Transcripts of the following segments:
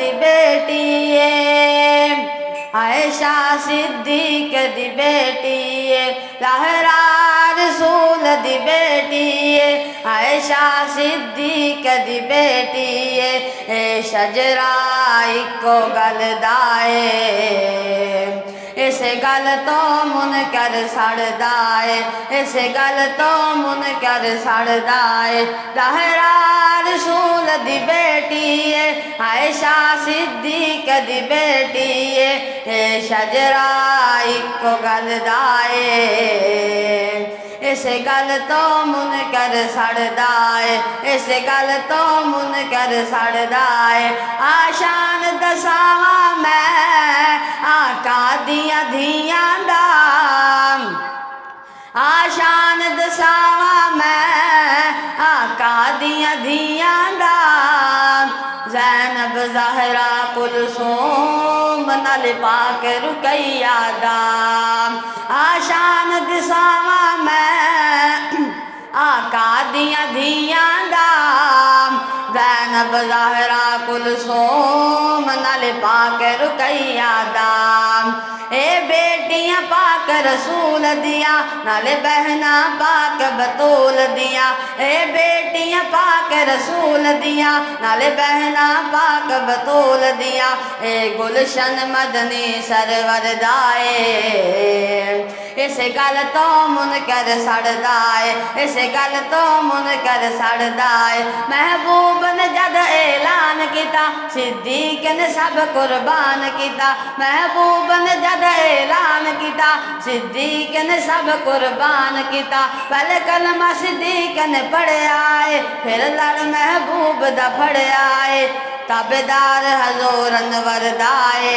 दी बेटी आयशा सिद्दीक दी बेटी ज़हरा रसूल दी बेटी आयशा सिद्दीक दी बेटी शजरा इको गल दाए इस गल तो मुनकर सड़दा है इस गल तो मुनकर सड़दा है ज़हरा रसूल दी बेटी आयशा सिद्दीक दी बेटी शजरा इको गल दाए इस गल तो मुनकर सड़दा है इस गल तो मुनकर सड़दा है आशान दसावा मैं आका दिया धियां दा आशान दसावा मैं आका दिया धियां दा ज़ैनब ज़हरा कुलसूम नाल पाक रुकैया दा आशान दसावा मैं आका दिया धियां दा ज़ैनब ज़हरा कुलसूम नाल पाक रुकैया दा ए बेटियां पाक रसूल दिया नाले बहना पाक बतूल दिया ए बेटियां पाक रसूल दिया नाले बहना पाक बतूल दिया ए गुलशन मदनी सरवर दाए इस गल तो मुनकर सड़दा है इस गल तो मुनकर सड़दा है महबूब ने जद ऐलान किया सिद्दीक ने सब कुर्बान किया महबूब ने जद ऐलान किया सिद्दीक ने सब कुर्बान किया पहले कलमा सिद्दीक ने पढ़िया है फिर लड़ महबूब दा फड़िया है ताबेदार हजूर अनवर दाए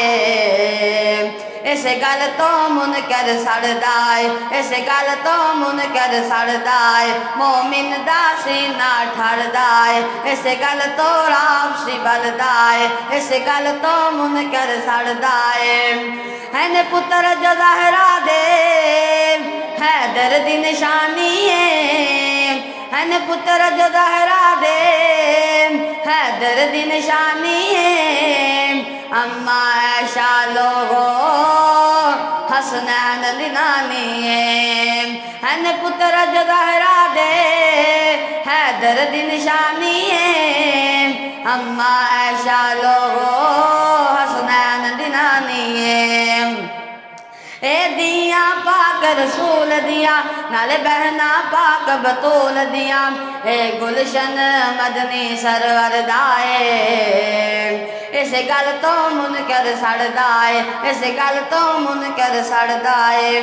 इस गल तो मुनकर सड़दा है इस गल तो मुनकर सड़दा है मोमिन दा सीना ठरदा है इस गल तो रावसी बलदा है इस गल तो मुनकर सड़दा है पुत्र जो ज़हरा दे हैदर दी निशानी है पुत्र जो ज़हरा दे हैदर दी निशानी अम्मा ऐशा लोगो हसनैन दी नानी है पुत्र जो ज़हरा दे हैदर दी निशानी अम्मा ऐशा लोगो हसनैन दी नानी ए दिया पाक रसूल दिया नाले बहना पाक बतूल दिया ए गुलशन मदनी सरवर दाए इस गल तो मुनकर सड़दा है इस गल तो मुनकर सड़दा है।